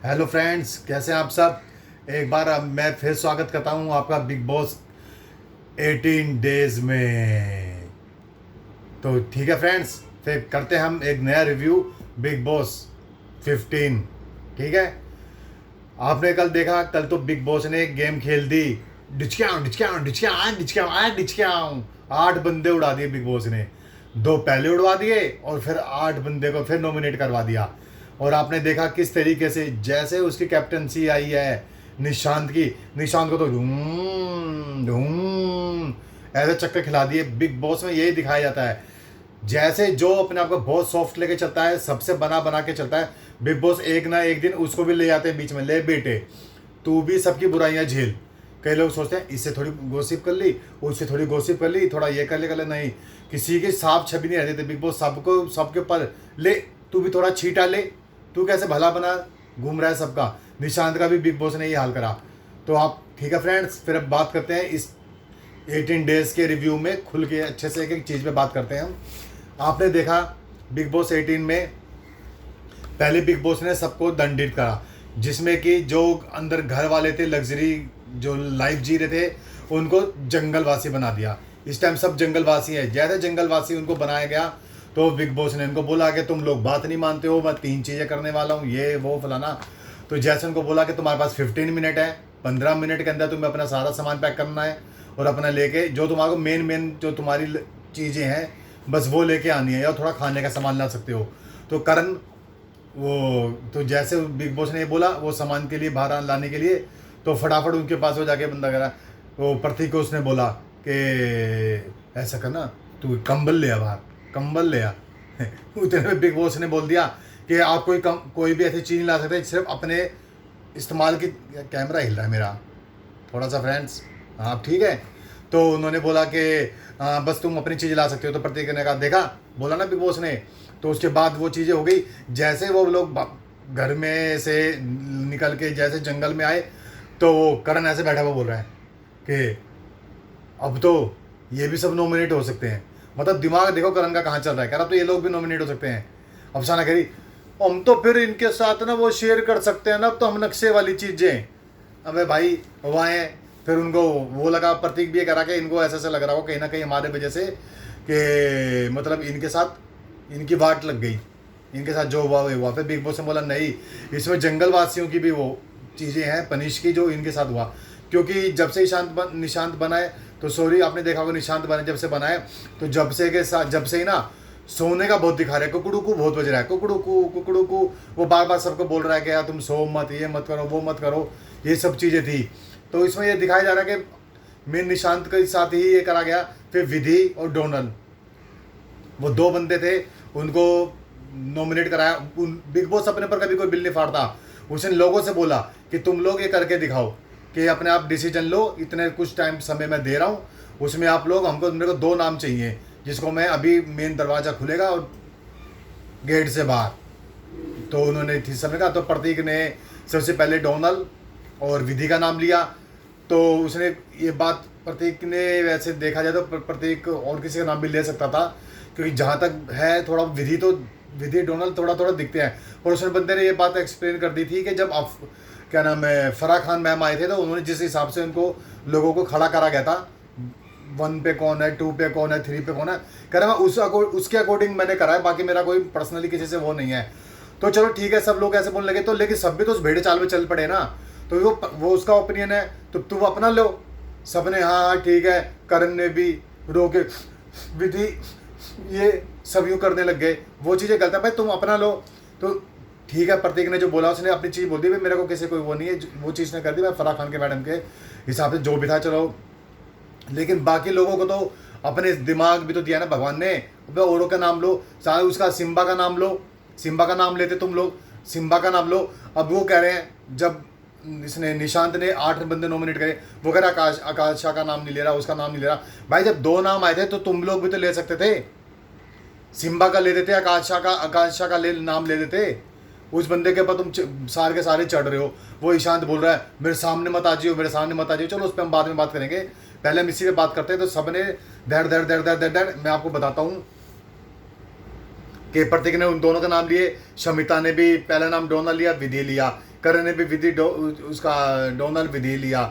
Hello friends, कैसे हैं आप सब। एक बार अब मैं फिर स्वागत करता हूं आपका बिग बॉस 18 डेज में। तो ठीक है फ्रेंड्स, फिर करते हैं हम एक नया रिव्यू बिग बॉस 15। ठीक है। आपने कल देखा, कल तो बिग बॉस ने एक गेम खेल दी। डिचक्याऊं डिचक्याऊं डिचक्याऊं डिचक्याऊं डिचक्याऊं 8 बंदे उड़ा दिए बिग बॉस ने। 2 पहले उड़वा दिए और फिर 8 बंदे को फिर नॉमिनेट करवा दिया। और आपने देखा किस तरीके से जैसे उसकी कैप्टनसी आई है निशांत की, निशांत को तो धूम धूम ऐसे चक्कर खिला दिए। बिग बॉस में यही दिखाया जाता है, जैसे जो अपने आप को बहुत सॉफ्ट लेके चलता है, सबसे बना बना के चलता है, बिग बॉस एक ना एक दिन उसको भी ले जाते हैं बीच में। ले बेटे, तू भी सबकी बुराइयां झेल। कई लोग सोचते हैं इससे थोड़ी गोसिप कर ली, उससे थोड़ी गोसिप कर ली, थोड़ा ये कर ले। नहीं, किसी की साफ छवि नहीं रहती थी बिग बॉस। सबको सबके ऊपर ले, तू भी थोड़ा छीटा ले। तू कैसे भला बना घूम रहा है सबका। निशांत का भी बिग बॉस ने यही हाल करा। तो आप ठीक है फ्रेंड्स, फिर अब बात करते हैं इस 18 डेज के रिव्यू में, खुल के अच्छे से एक एक चीज़ पे बात करते हैं हम। आपने देखा बिग बॉस 18 में पहले बिग बॉस ने सबको दंडित करा, जिसमें कि जो अंदर घर वाले थे, लग्जरी जो लाइफ जी रहे थे, उनको जंगलवासी बना दिया। इस टाइम सब जंगलवासी है। जैसे जंगलवासी उनको बनाया गया तो बिग बॉस ने उनको बोला कि तुम लोग बात नहीं मानते हो, मैं 3 चीज़ें करने वाला हूँ, ये वो फलाना। तो जैसे उनको बोला कि तुम्हारे पास 15 मिनट है, 15 मिनट के अंदर तुम्हें अपना सारा सामान पैक करना है और अपना लेके जो तुम्हारे मेन जो तुम्हारी चीज़ें हैं बस वो लेके आनी है, या थोड़ा खाने का सामान ला सकते हो। तो करण वो तो जैसे बिग बॉस ने बोला वो सामान के लिए बाहर लाने के लिए, तो फटाफट उनके पास हो जाके बंदा करा। वो प्रतीक को उसने बोला कि ऐसा करना, तू कंबल ले आ बाहर, कंबल ले आ। उतने में बिग बॉस ने बोल दिया कि आप कोई भी ऐसी चीज़ नहीं ला सकते सिर्फ अपने इस्तेमाल की। कैमरा हिल रहा है मेरा थोड़ा सा फ्रेंड्स, हाँ ठीक है। तो उन्होंने बोला कि बस तुम अपनी चीज़ ला सकते हो। तो प्रतीक ने कहा देखा, बोला ना बिग बॉस ने। तो उसके बाद वो चीज़ें हो गई। जैसे वो लोग घर में से निकल के जैसे जंगल में आए, तो वो करण ऐसे बैठा हुआ बोल रहा है कि अब तो ये भी सब नॉमिनेट हो सकते हैं। मतलब दिमाग देखो करण का कहाँ चल रहा है। कह रहा तो ये लोग भी नॉमिनेट हो सकते हैं। अफसाना कह रही हम तो फिर इनके साथ ना वो शेयर कर सकते हैं ना, अब तो हम नक्शे वाली चीज़ें। अबे भाई वहाँ है। फिर उनको वो लगा, प्रतीक भी ये करा कि इनको ऐसा लग रहा हो कहीं ना कहीं हमारे वजह से कि मतलब इनके साथ इनकी वाट लग गई, इनके साथ जो हुआ वो हुआ। फिर बिग बॉस ने बोला नहीं, इसमें जंगलवासियों की भी वो चीज़ें हैं पनिश की जो इनके साथ हुआ। क्योंकि जब से निशांत बनाए, तो सॉरी आपने देखा होगा निशांत बने जब से बनाए, तो जब से के साथ जब से ही ना सोने का बहुत दिखा रहा है, कुकड़ू को बहुत बज रहा है, कुकड़ू को। वो बार बार सबको बोल रहा है कि यार तुम सो मत, ये मत करो, वो मत करो, ये सब चीज़ें थी। तो इसमें ये दिखाया जा रहा है कि मेन निशांत के साथ ही ये करा गया। फिर विधि और डोनल, वो 2 बंदे थे, उनको नॉमिनेट कराया। बिग बॉस अपने पर कभी कोई बिल नहीं फाड़ता। उसने लोगों से बोला कि तुम लोग ये करके दिखाओ कि अपने आप डिसीजन लो, इतने कुछ टाइम समय मैं दे रहा हूँ, उसमें आप लोग हमको मेरे को 2 नाम चाहिए, जिसको मैं अभी मेन दरवाज़ा खुलेगा और गेट से बाहर। तो उन्होंने इस समय कहा, तो प्रतीक ने सबसे पहले डोनल और विधि का नाम लिया। तो उसने ये बात, प्रतीक ने वैसे देखा जाए तो प्रतीक और किसी का नाम भी ले सकता था, क्योंकि जहाँ तक है थोड़ा विधि, तो विधि डोनल थोड़ा थोड़ा दिखते हैं। और उसने बंदे ने ये बात एक्सप्लेन कर दी थी कि जब आप क्या नाम है फराह खान मैम आए थे, तो उन्होंने जिस हिसाब से उनको लोगों को खड़ा करा गया था, 1 पे कौन है, 2 पे कौन है, 3 पे कौन है, कह रहा मैं उसके अकॉर्डिंग मैंने करा है, बाकी मेरा कोई पर्सनली किसी से वो नहीं है। तो चलो ठीक है, सब लोग ऐसे बोलने लगे, तो लेकिन सब भी तो उस भेड़े चाल में चल पड़े ना। तो वो उसका ओपिनियन है, तो तुम अपना लो। सबने हाँ हाँ ठीक है, करण ने भी रोके, विधि, ये सब यूँ करने लग गए। वो चीज़ें गलत है भाई, तुम अपना लो। तो ठीक है, प्रतीक ने जो बोला उसने अपनी चीज़ बोल दी, भाई मेरे को किसी कोई वो नहीं है, वो चीज़ ने कर दी। मैं फराह खान के मैडम के हिसाब से जो भी था चलो, लेकिन बाकी लोगों को तो अपने दिमाग भी तो दिया ना भगवान ने। औरों का नाम लो, चाहे उसका सिम्बा का नाम लो, सिम्बा का नाम लेते तुम लोग, सिम्बा का नाम लो। अब वो कह रहे हैं, जब इसने निशांत ने 8 बंदे नॉमिनेट करे, वो कह रहा आकाश शाह का नाम नहीं ले रहा, उसका नाम नहीं ले रहा। भाई जब 2 नाम आए थे तो तुम लोग भी तो ले सकते थे, सिम्बा का ले देते, आकाश शाह का नाम ले देते। उस बंदे के ऊपर तुम सारे के सारे चढ़ रहे हो। वो ईशांत बोल रहा है मेरे सामने मत आ जाइयो, मेरे सामने मत आ जाइयो। चलो उस पर हम बाद में बात करेंगे, पहले हम इसी पे बात करते हैं। तो सबने धड़ मैं आपको बताता हूँ कि प्रतीक ने उन दोनों का नाम लिए, शमिता ने भी पहला नाम डोनल लिया, विधि लिया। करण ने भी उसका डोनल विधि लिया।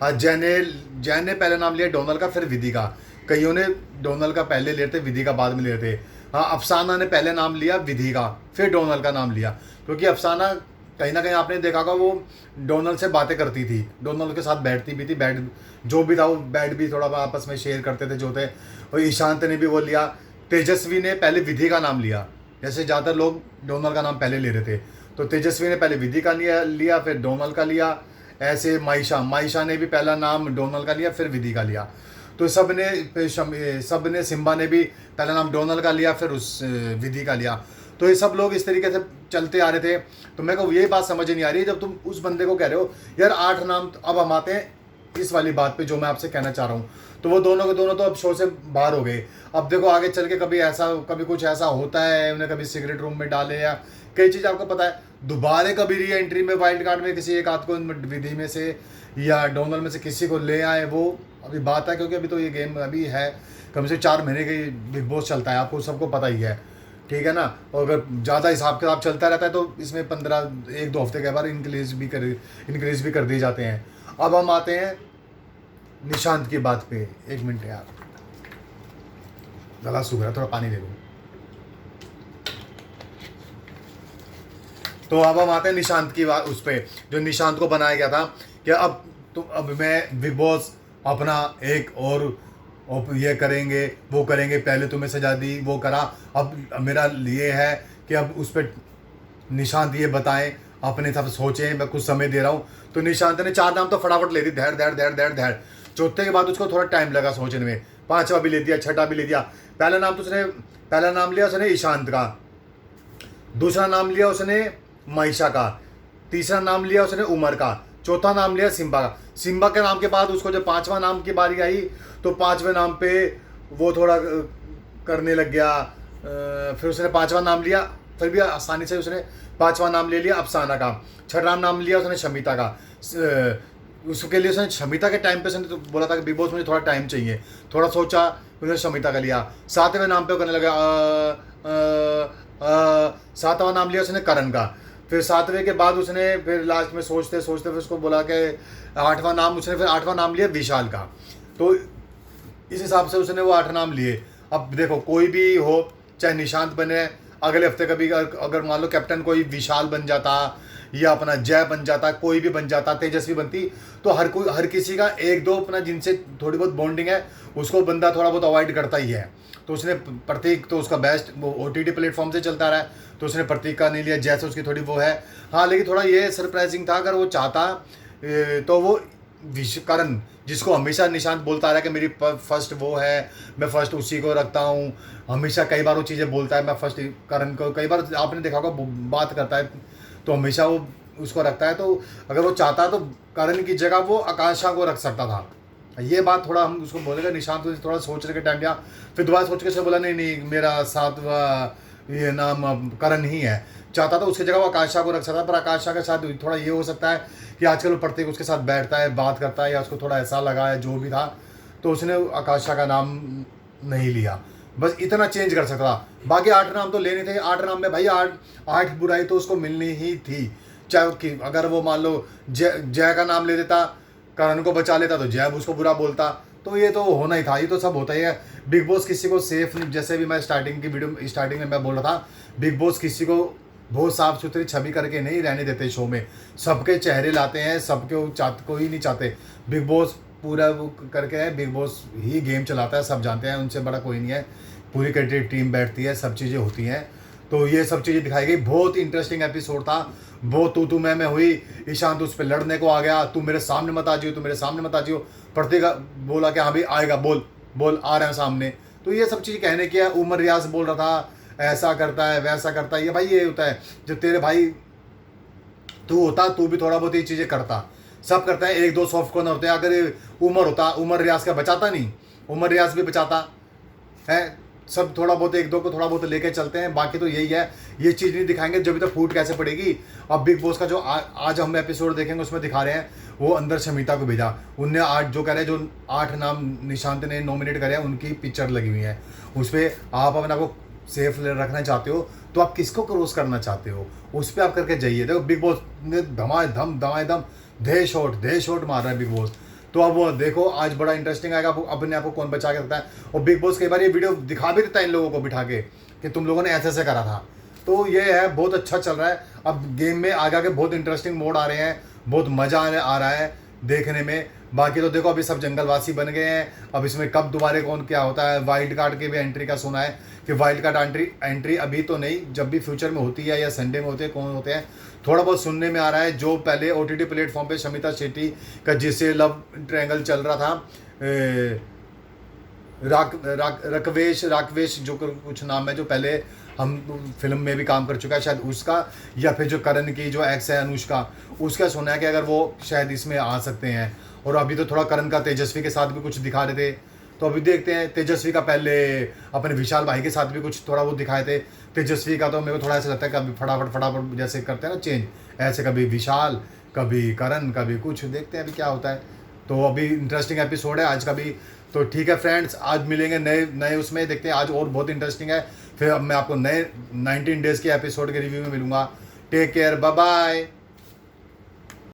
हाँ, जैन ने पहले नाम लिया डोनल का, फिर विधि का। कईयों ने डोनल का पहले ले थे, विधि का बाद में ले थे। हाँ, अफसाना ने पहले नाम लिया विधि का, फिर डोनल का नाम लिया, क्योंकि अफसाना कहीं ना कहीं आपने देखा होगा वो डोनल से बातें करती थी, डोनल के साथ बैठती भी थी, बेड जो भी था वो बेड भी थोड़ा आपस में शेयर करते थे जो थे। और ईशांत ने भी वो लिया। तेजस्वी ने पहले विधि का नाम लिया, जैसे ज़्यादातर लोग डोनल का नाम पहले ले रहे थे, तो तेजस्वी ने पहले विधि का लिया फिर डोनल का लिया। ऐसे माइशा ने भी पहला नाम डोनल का लिया, फिर विधि का लिया। तो सब ने सिम्बा ने भी पहला नाम डोनल का लिया, फिर उस विधि का लिया। तो ये सब लोग इस तरीके से चलते आ रहे थे। तो मेरे को यही बात समझ नहीं आ रही, जब तुम उस बंदे को कह रहे हो यार 8 नाम, तो अब हम आते हैं इस वाली बात पे जो मैं आपसे कहना चाह रहा हूँ। तो वो दोनों के दोनों तो अब शो से बाहर हो गए। अब देखो आगे चल के कभी कुछ ऐसा होता है, उन्हें कभी सिगरेट रूम में डाले या कई चीज़ आपको पता है, दोबारा कभी री एंट्री में वाइल्ड कार्ड में किसी एक आध को विधि में से या डोनल में से किसी को ले आए, वो अभी बात है, क्योंकि अभी तो ये गेम अभी है कम से 4 महीने की बिग बॉस चलता है, आपको सबको पता ही है, ठीक है ना। और अगर ज़्यादा हिसाब किताब चलता रहता है तो इसमें 1-2 हफ्ते के बाद इंक्रीज भी कर दिए जाते हैं। अब हम आते हैं निशांत की बात पे। 1 मिनट यार, गला सूख रहा है, थोड़ा पानी दे दो। तो अब हम आते हैं निशांत की बात उस पर, जो निशांत को बनाया गया था कि अब मैं बिग बॉस अपना एक और ये करेंगे वो करेंगे, पहले तुम्हें सजा दी वो करा, अब मेरा ये है कि अब उस पर निशांत ये बताएं, अपने हिसाब से सोचें, मैं कुछ समय दे रहा हूँ। तो निशांत ने 4 नाम तो फटाफट ले दी, धैर। चौथे के बाद उसको थोड़ा टाइम लगा सोचने में, 5वां भी ले दिया, 6वां भी ले दिया। पहला नाम लिया उसने ईशांत का, दूसरा नाम लिया उसने माइशा का, तीसरा नाम लिया उसने उमर का, चौथा नाम लिया सिम्बा का। सिम्बा के नाम के बाद उसको जब 5वां नाम की बारी आई तो 5वें नाम पे वो थोड़ा करने लग गया। फिर उसने 5वां नाम लिया, फिर भी आसानी से उसने 5वां नाम ले लिया अफसाना का। 6वां नाम लिया उसने शमिता का। उसके लिए उसने शमिता के टाइम पे उसने तो बोला था कि बिग बॉस मुझे थोड़ा टाइम चाहिए, थोड़ा सोचा, उसने शमिता का लिया। 7वें नाम पे करने लगा 7वां नाम लिया उसने करण का। फिर 7वें के बाद उसने फिर लास्ट में सोचते फिर उसको बोला कि 8वां नाम, उसने फिर 8वां नाम लिया विशाल का। तो इस हिसाब से उसने वो 8 नाम लिए। अब देखो कोई भी हो, चाहे निशांत बने, अगले हफ्ते कभी अगर मान लो कैप्टन कोई विशाल बन जाता या अपना जय बन जाता, कोई भी बन जाता, तेजस्वी बनती, तो हर किसी का 1-2 अपना जिनसे थोड़ी बहुत बॉन्डिंग है उसको बंदा थोड़ा बहुत अवॉइड करता ही है। तो उसने प्रतीक, तो उसका बेस्ट वो OTT प्लेटफॉर्म से चलता रहा है, तो उसने प्रतीक का नहीं लिया, जैसे उसकी थोड़ी वो है। हाँ, लेकिन थोड़ा ये सरप्राइजिंग था, अगर वो चाहता तो वो करण, जिसको हमेशा निशांत बोलता रहा कि मेरी फर्स्ट वो है, मैं फर्स्ट उसी को रखता हूँ, हमेशा कई बार वो चीज़ें बोलता है, मैं फर्स्ट करण को, कई बार आपने देखा होगा बात करता है तो हमेशा वो उसको रखता है। तो अगर वो चाहता तो करण की जगह वो आकांक्षा को रख सकता था। ये बात थोड़ा हम उसको बोलेगा, निशांत को थोड़ा सोचने के टाइम दिया, फिर दोबारा सोच के से बोला नहीं मेरा 7वां ये नाम करण ही है। चाहता तो उसकी जगह वो आकांक्षा को रख सकता है, पर आकांक्षा के साथ थोड़ा ये हो सकता है कि आजकल वो प्रत्येक उसके साथ बैठता है, बात करता है, या उसको थोड़ा ऐसा लगा है जो भी था, तो उसने आकांक्षा का नाम नहीं लिया। बस इतना चेंज कर सकता था, बाकी 8 नाम तो लेने थे। 8 नाम में भाई 8 बुराई तो उसको मिलनी ही थी। चाहे अगर वो मान लो जय का नाम ले देता, करण को बचा लेता, तो जय उसको बुरा बोलता, तो ये तो होना ही था, ये तो सब होता ही है। बिग बॉस किसी को सेफ, जैसे भी मैं स्टार्टिंग में मैं बोल रहा था, बिग बॉस किसी को बहुत साफ सुथरी छवि करके नहीं रहने देते शो में, सबके चेहरे लाते हैं, कोई नहीं चाहते। बिग बॉस पूरा वो करके है, बिग बॉस ही गेम चलाता है, सब जानते हैं, उनसे बड़ा कोई नहीं है, पूरी क्रिकेट टीम बैठती है, सब चीज़ें होती हैं। तो ये सब चीज़ें दिखाई गई, बहुत इंटरेस्टिंग एपिसोड था, बहुत तू मैं हुई। ईशांत उस पर लड़ने को आ गया, तू मेरे सामने मत आ जियो, प्रत्येक बोला कि हाँ भाई आएगा, बोल आ रहे हैं सामने। तो ये सब चीज़ कहने की है। उमर रियाज बोल रहा था ऐसा करता है वैसा करता है, ये भाई ये होता है जब तेरे भाई तू होता, तू भी थोड़ा बहुत ये चीज़ें करता, सब करता है, 1-2 सॉफ्ट कॉर्नर होते हैं। अगर उमर होता, उमर रियाज का बचाता नहीं, उमर रियाज भी बचाता है, सब थोड़ा बहुत 1-2 को थोड़ा बहुत लेके चलते हैं। बाकी तो यही है, ये चीज़ नहीं दिखाएंगे जब तक फूट कैसे पड़ेगी। अब बिग बॉस का जो आज हम एपिसोड देखेंगे उसमें दिखा रहे हैं, वो अंदर शमिता को भेजा, उनने 8 जो कह रहे हैं, जो 8 नाम निशांत ने नॉमिनेट करे हैं, उनकी पिक्चर लगी हुई है उस पर। आप अपने को सेफ रखना चाहते हो तो आप किसको क्रॉस करना चाहते हो, उस पर आप करके जाइए। देखो बिग बॉस ने धमाधम दे शॉट मार रहा है बिग बॉस। तो अब वो देखो आज बड़ा इंटरेस्टिंग आएगा, अपने आप को कौन बचा के रखता है। और बिग बॉस कई बार ये वीडियो दिखा भी देता है इन लोगों को बिठा के कि तुम लोगों ने ऐसे ऐसे करा था। तो ये है, बहुत अच्छा चल रहा है। अब गेम में आगे आगे बहुत इंटरेस्टिंग मोड आ रहे हैं, बहुत मज़ा आ रहा है देखने में। बाकी तो देखो अभी सब जंगलवासी बन गए हैं। अब इसमें कब दोबारा कौन क्या होता है। वाइल्ड कार्ड की भी एंट्री का सुना है कि वाइल्ड कार्ड एंट्री अभी तो नहीं, जब भी फ्यूचर में होती है या संडे में होते हैं, कौन होते हैं, थोड़ा बहुत सुनने में आ रहा है। जो पहले OTT प्लेटफॉर्म पे शमिता शेट्टी का जिससे लव ट्रायंगल चल रहा था, राकवेश जो कुछ नाम है, जो पहले हम फिल्म में भी काम कर चुका है शायद उसका, या फिर जो करण की जो एक्स है अनुष्का, उसका सुना है कि अगर वो शायद इसमें आ सकते हैं। और अभी तो थोड़ा करण का तेजस्वी के साथ भी कुछ दिखा रहे थे, तो अभी देखते हैं। तेजस्वी का पहले अपने विशाल भाई के साथ भी कुछ थोड़ा वो दिखाए थे। तेजस्वी का तो मेरे को थोड़ा ऐसा लगता है कभी फटाफट जैसे करते हैं ना चेंज, ऐसे कभी विशाल कभी करण कभी कुछ, देखते हैं अभी क्या होता है। तो अभी इंटरेस्टिंग एपिसोड है आज का भी। तो ठीक है फ्रेंड्स, आज मिलेंगे नए उसमें, देखते हैं आज और बहुत इंटरेस्टिंग है। फिर अब मैं आपको नए 19 डेज़ के एपिसोड के रिव्यू में मिलूंगा। Take care, bye bye.